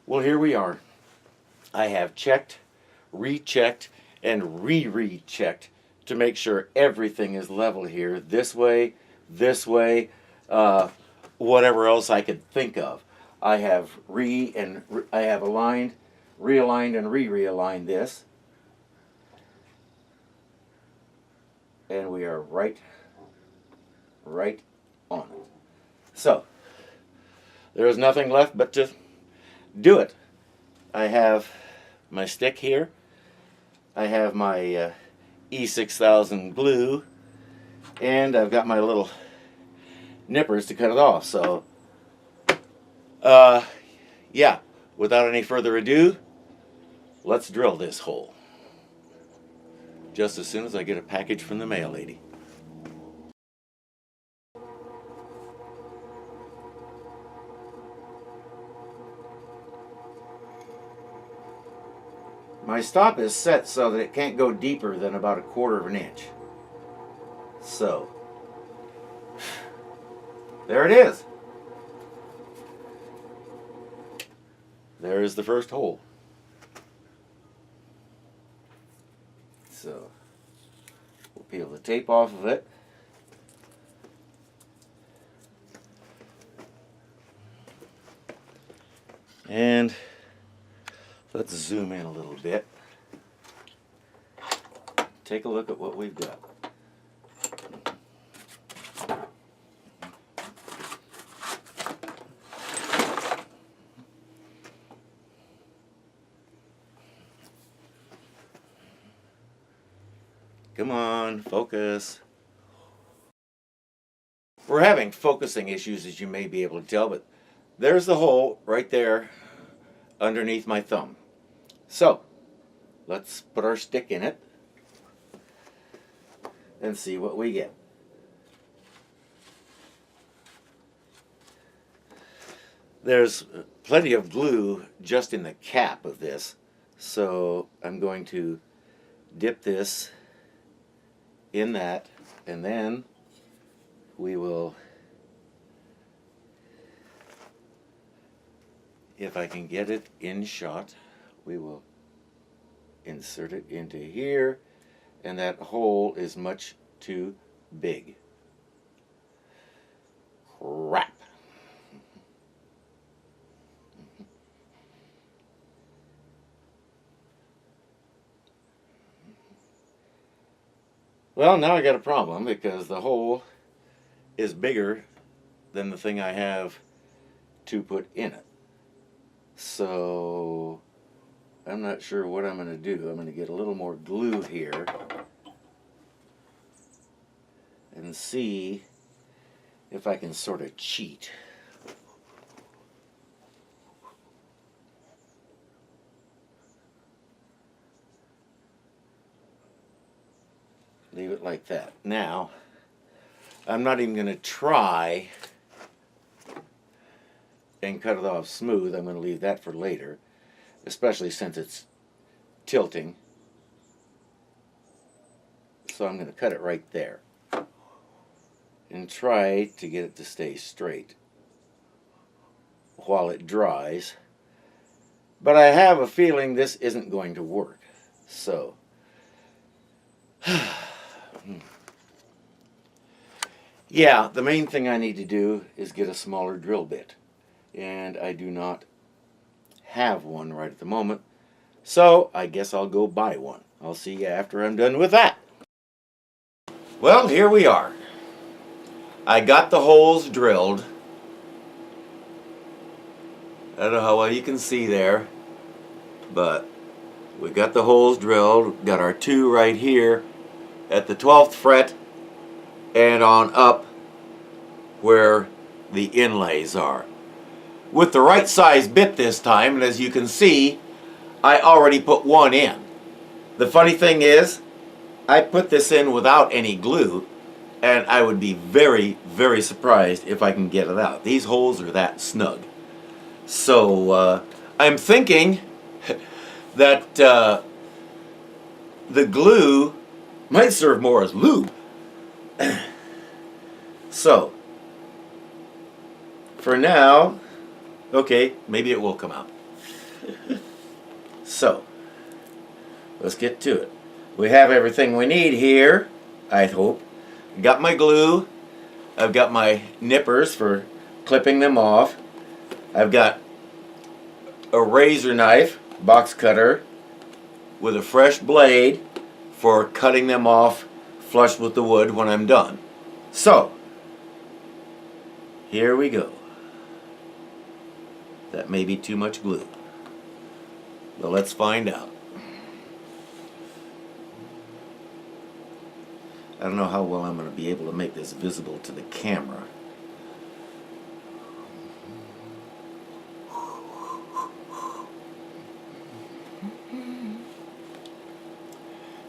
Well, here we are. I have checked, rechecked, and re-rechecked to make sure everything is level here. This way, uh, whatever else I could think of. I have I have aligned, realigned, and realigned this, and we are right on it. So there is nothing left but to do it. I have my stick here. I have my E6000 glue, and I've got my little nippers to cut it off. So, yeah, without any further ado, let's drill this hole. Just as soon as I get a package from the mail lady. My stop is set so that it can't go deeper than about 1/4 of an inch. So, there it is. There is the first hole. So, we'll peel the tape off of it. And let's zoom in a little bit. Take a look at what we've got. Come on, focus. We're having focusing issues, as you may be able to tell, but there's the hole right there underneath my thumb. So, let's put our stick in it and see what we get. There's plenty of glue just in the cap of this, so I'm going to dip this in that, and then we will, if I can get it in shot, we will insert it into here, and that hole is much too big. Crap. Well, now I got a problem because the hole is bigger than the thing I have to put in it. So I'm not sure what I'm going to do. I'm going to get a little more glue here and see if I can sort of cheat. Leave it like that. Now, I'm not even going to try and cut it off smooth. I'm going to leave that for later, especially since it's tilting. So I'm going to cut it right there and try to get it to stay straight while it dries. But I have a feeling this isn't going to work. So yeah, the main thing I need to do is get a smaller drill bit, and I do not have one right at the moment, so I guess I'll go buy one. I'll see you after I'm done with that. Well, here we are. I got the holes drilled. I don't know how well you can see there, but we got the holes drilled. Got our two right here at the 12th fret and on up where the inlays are. With the right size bit this time, and as you can see, I already put one in. The funny thing is, I put this in without any glue, and I would be very, very surprised if I can get it out. These holes are that snug. So I'm thinking that the glue might serve more as lube. So, for now, okay, maybe it will come out. So, let's get to it. We have everything we need here, I hope. Got my glue. I've got my nippers for clipping them off. I've got a razor knife, box cutter, with a fresh blade for cutting them off flush with the wood when I'm done. So, here we go. That may be too much glue, but let's find out. I don't know how well I'm going to be able to make this visible to the camera.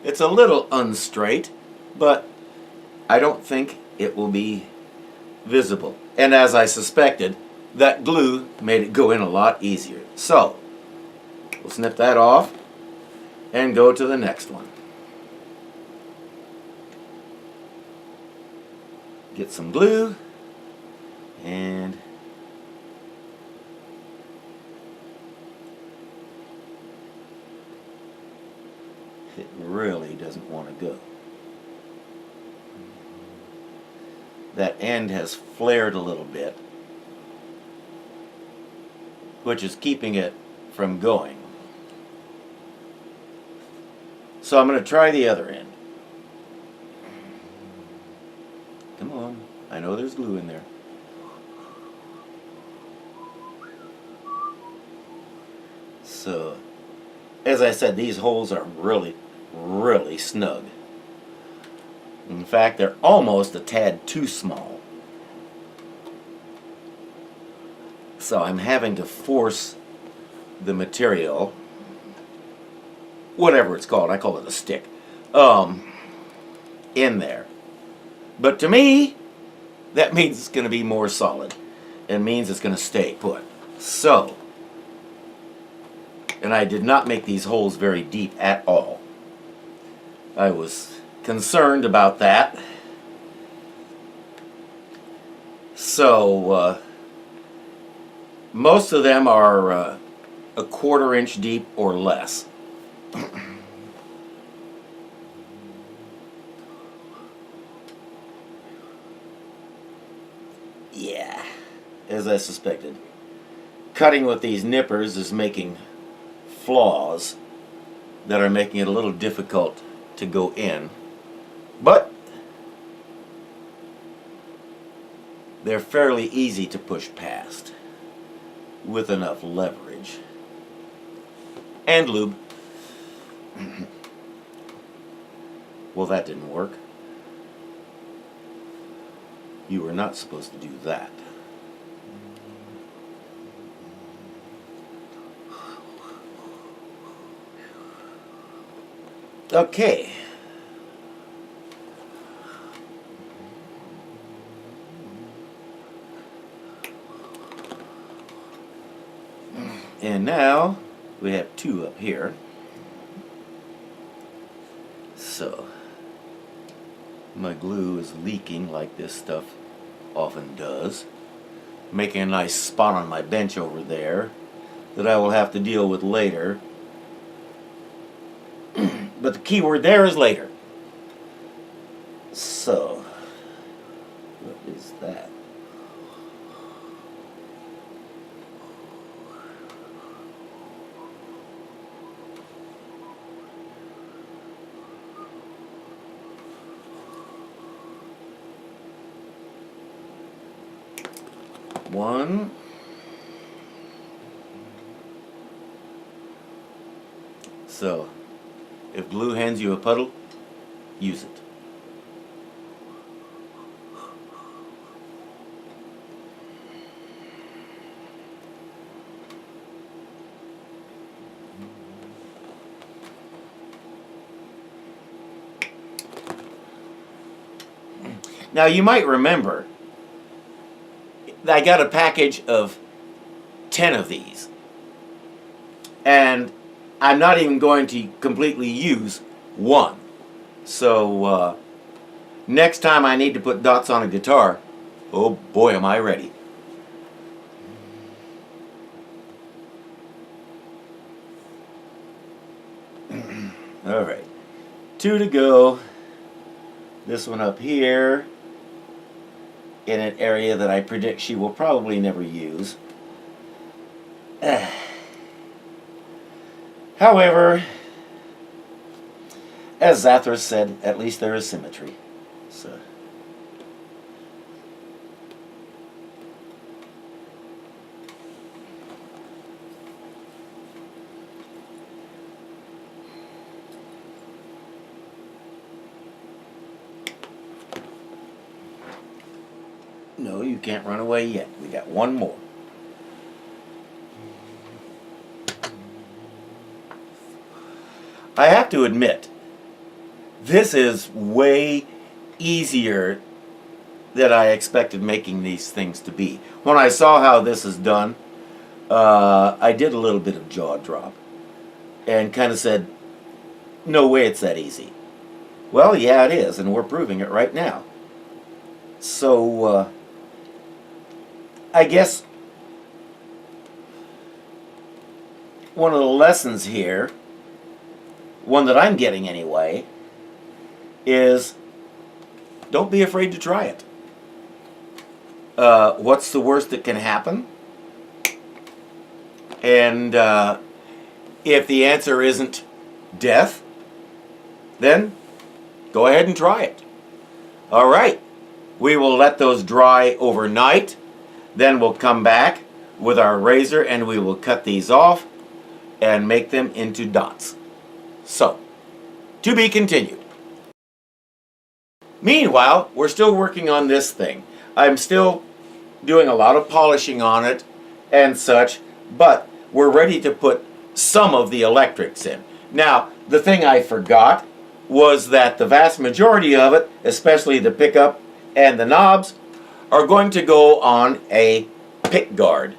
It's a little unstraight, but I don't think it will be visible. And as I suspected, that glue made it go in a lot easier. So, we'll snip that off and go to the next one. Get some glue and it really doesn't want to go. That end has flared a little bit, which is keeping it from going. So I'm going to try the other end. Come on, I know there's glue in there. So, as I said, these holes are really, really snug. In fact, they're almost a tad too small. So I'm having to force the material, whatever it's called, I call it a stick, in there. But to me, that means it's going to be more solid. It means it's going to stay put. So, and I did not make these holes very deep at all. I was concerned about that. So, most of them are a 1/4 inch deep or less. Yeah, as I suspected. Cutting with these nippers is making flaws that are making it a little difficult to go in. But they're fairly easy to push past with enough leverage and lube. Well, that didn't work. You were not supposed to do that. Okay. And now we have 2 up here. So my glue is leaking like this stuff often does, making a nice spot on my bench over there that I will have to deal with later. But the key word there is later. So, what is that? One. So, if glue hands you a puddle, use it. Now you might remember I got a package of 10 of these, and I'm not even going to completely use one. So next time I need to put dots on a guitar, oh boy am I ready. Alright. 2 to go. This one up here in an area that I predict she will probably never use. However, as Zathras said, at least there is symmetry. So. No, you can't run away yet. We got one more. I have to admit, this is way easier than I expected making these things to be. When I saw how this is done, I did a little bit of jaw drop and kind of said, no way it's that easy. Well, yeah, it is, and we're proving it right now. So, I guess one of the lessons here, one that I'm getting anyway, is don't be afraid to try it. What's the worst that can happen? And if the answer isn't death, then go ahead and try it. All right. We will let those dry overnight. Then we'll come back with our razor and we will cut these off and make them into dots. So, to be continued. Meanwhile, we're still working on this thing. I'm still doing a lot of polishing on it and such, but we're ready to put some of the electrics in. Now, the thing I forgot was that the vast majority of it, especially the pickup and the knobs, are going to go on a pick guard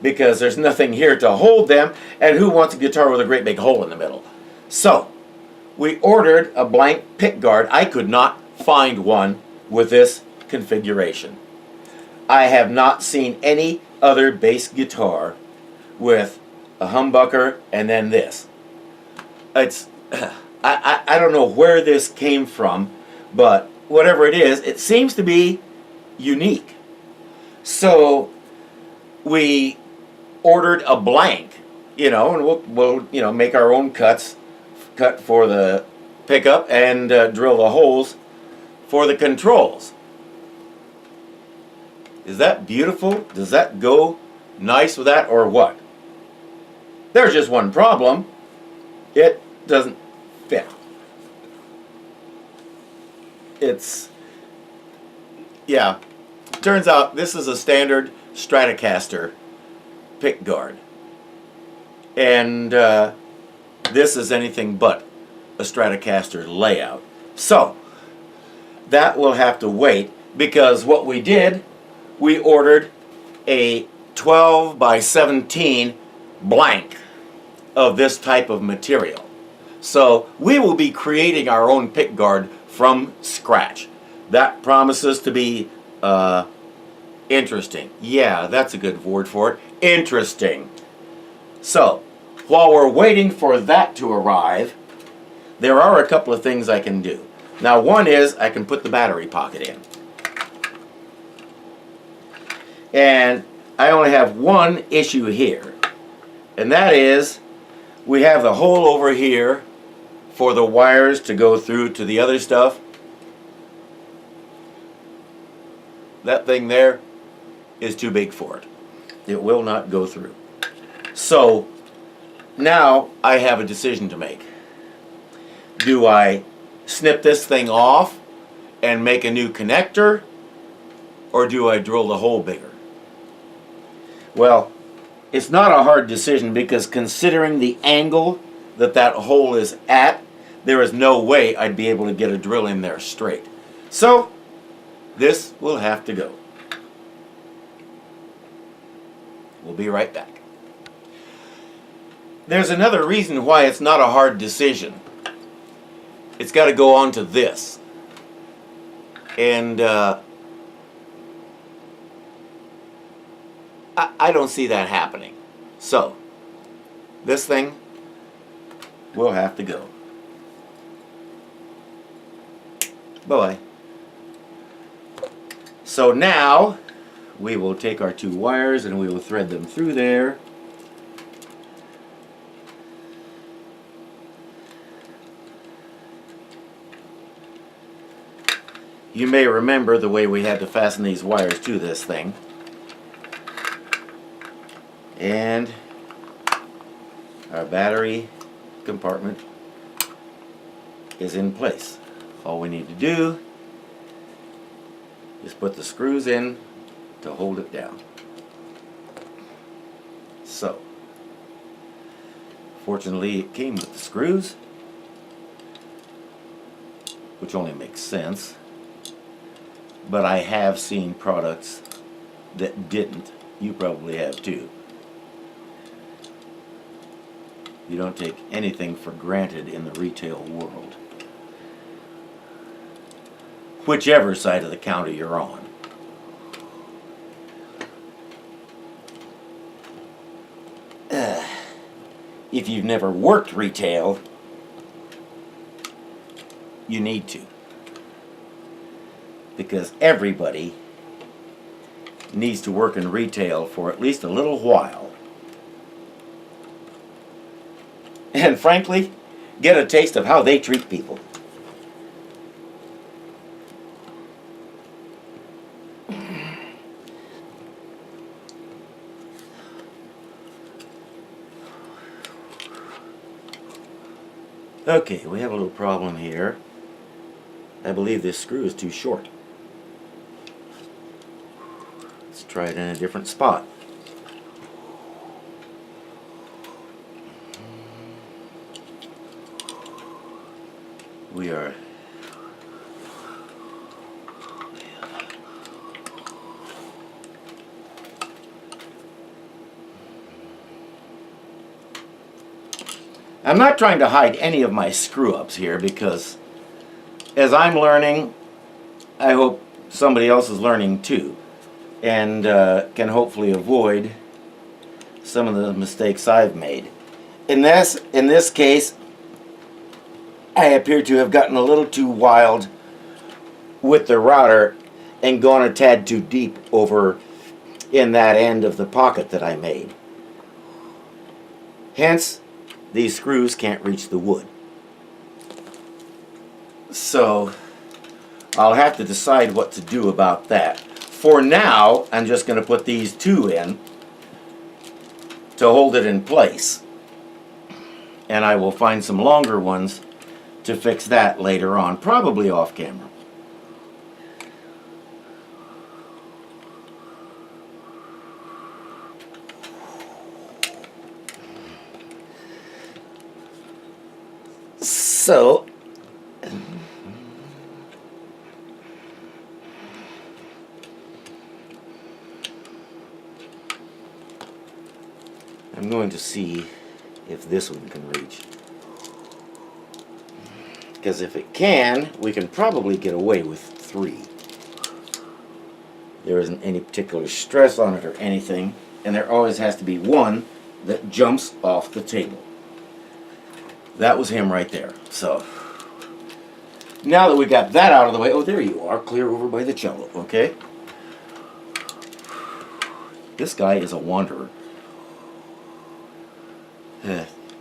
because there's nothing here to hold them, and who wants a guitar with a great big hole in the middle? So, we ordered a blank pick guard. I could not find one with this configuration. I have not seen any other bass guitar with a humbucker and then this. It's I don't know where this came from, but whatever it is, it seems to be unique. So we ordered a blank, and we'll make our own cut for the pickup and drill the holes for the controls. Is that beautiful? Does that go nice with that or what? There's just one problem. It doesn't fit. Turns out this is a standard Stratocaster pick guard. And this is anything but a Stratocaster layout. So, that will have to wait, because what we did, we ordered a 12 by 17 blank of this type of material. So we will be creating our own pick guard from scratch. That promises to be interesting. Yeah, that's a good word for it. Interesting. So, while we're waiting for that to arrive, there are a couple of things I can do. Now, one is I can put the battery pocket in. And I only have one issue here. And that is, we have the hole over here for the wires to go through to the other stuff. That thing there is too big for it. It will not go through. So, now I have a decision to make. Do I snip this thing off and make a new connector, or do I drill the hole bigger? Well, it's not a hard decision, because considering the angle that that hole is at, there is no way I'd be able to get a drill in there straight. So, this will have to go. We'll be right back. There's another reason why it's not a hard decision. It's got to go on to this. And I don't see that happening. So, this thing will have to go. Bye-bye. So now we will take our two wires and we will thread them through there. You may remember the way we had to fasten these wires to this thing. And our battery compartment is in place. All we need to do is put the screws in to hold it down. So, fortunately it came with the screws, which only makes sense. But I have seen products that didn't. You probably have too. You don't take anything for granted in the retail world. Whichever side of the counter you're on. If you've never worked retail, you need to. Because everybody needs to work in retail for at least a little while. And frankly, get a taste of how they treat people. Okay, we have a little problem here. I believe this screw is too short. Let's try it in a different spot. We are I'm not trying to hide any of my screw-ups here because as I'm learning, I hope somebody else is learning too and can hopefully avoid some of the mistakes I've made. In this case, I appear to have gotten a little too wild with the router and gone a tad too deep over in that end of the pocket that I made. Hence, these screws can't reach the wood. So, I'll have to decide what to do about that. For now, I'm just going to put these two in to hold it in place. And I will find some longer ones to fix that later on, probably off camera. So, I'm going to see if this one can reach. Because if it can, we can probably get away with 3. There isn't any particular stress on it or anything, and there always has to be one that jumps off the table. That was him right there. So, now that we got that out of the way, oh, there you are, clear over by the cello, okay? This guy is a wanderer.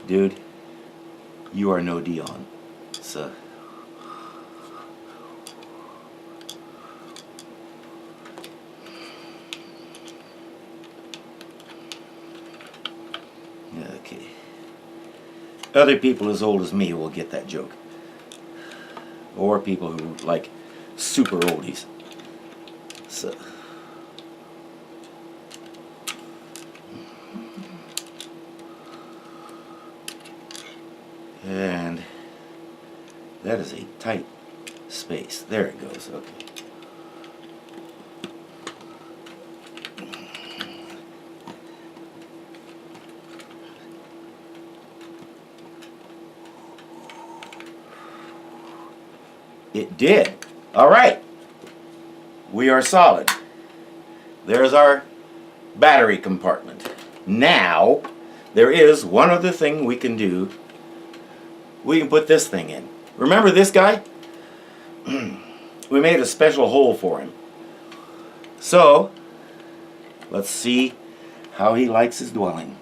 Dude, you are no Dion. So, okay. Other people as old as me will get that joke. Or people who like super oldies. So. And that is a tight space. There it goes. Okay. It did. All right. We are solid. There's our battery compartment. Now, there is one other thing we can do. We can put this thing in. Remember this guy? we made a special hole for him. So, let's see how he likes his dwelling.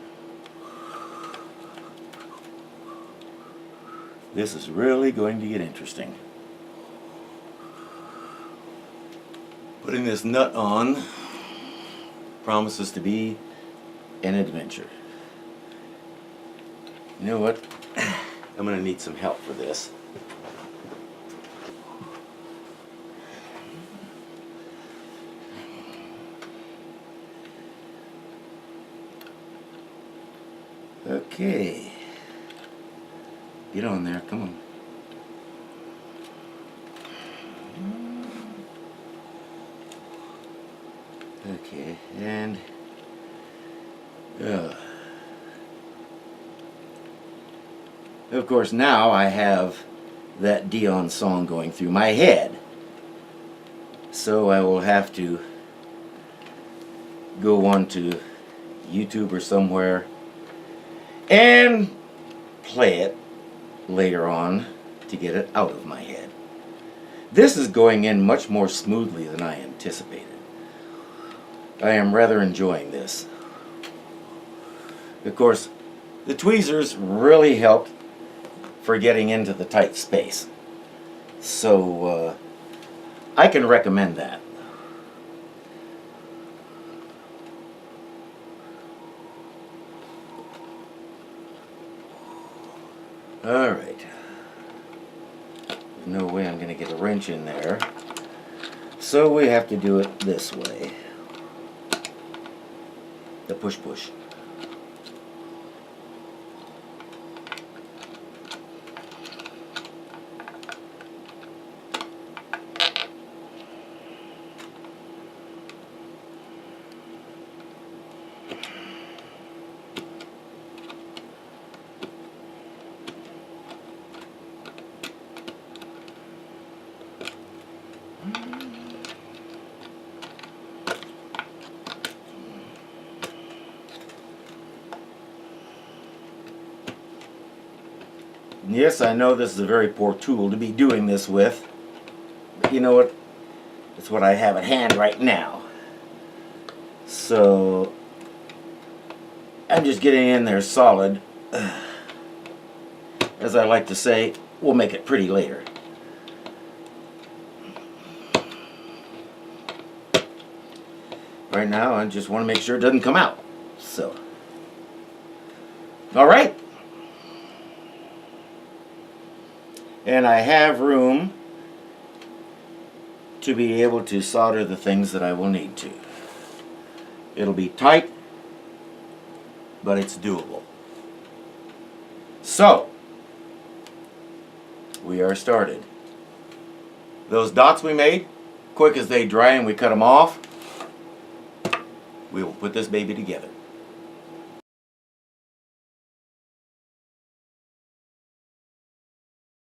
This is really going to get interesting. Putting this nut on promises to be an adventure. You know what? I'm going to need some help for this. Okay. Get on there, come on. Okay, and of course now I have that Dion song going through my head. So I will have to go on to YouTube or somewhere and play it later on to get it out of my head. This is going in much more smoothly than I anticipated. I am rather enjoying this. Of course, the tweezers really helped for getting into the tight space. So, I can recommend that. Alright. There's no way I'm going to get a wrench in there. So we have to do it this way. The push-push. Yes, I know this is a very poor tool to be doing this with, but you know what? It's what I have at hand right now. So, I'm just getting in there solid. As I like to say, we'll make it pretty later. Right now, I just want to make sure it doesn't come out. So, alright. And I have room to be able to solder the things that I will need to. It'll be tight, but it's doable. So, we are started. Those dots we made, quick as they dry and we cut them off, we will put this baby together.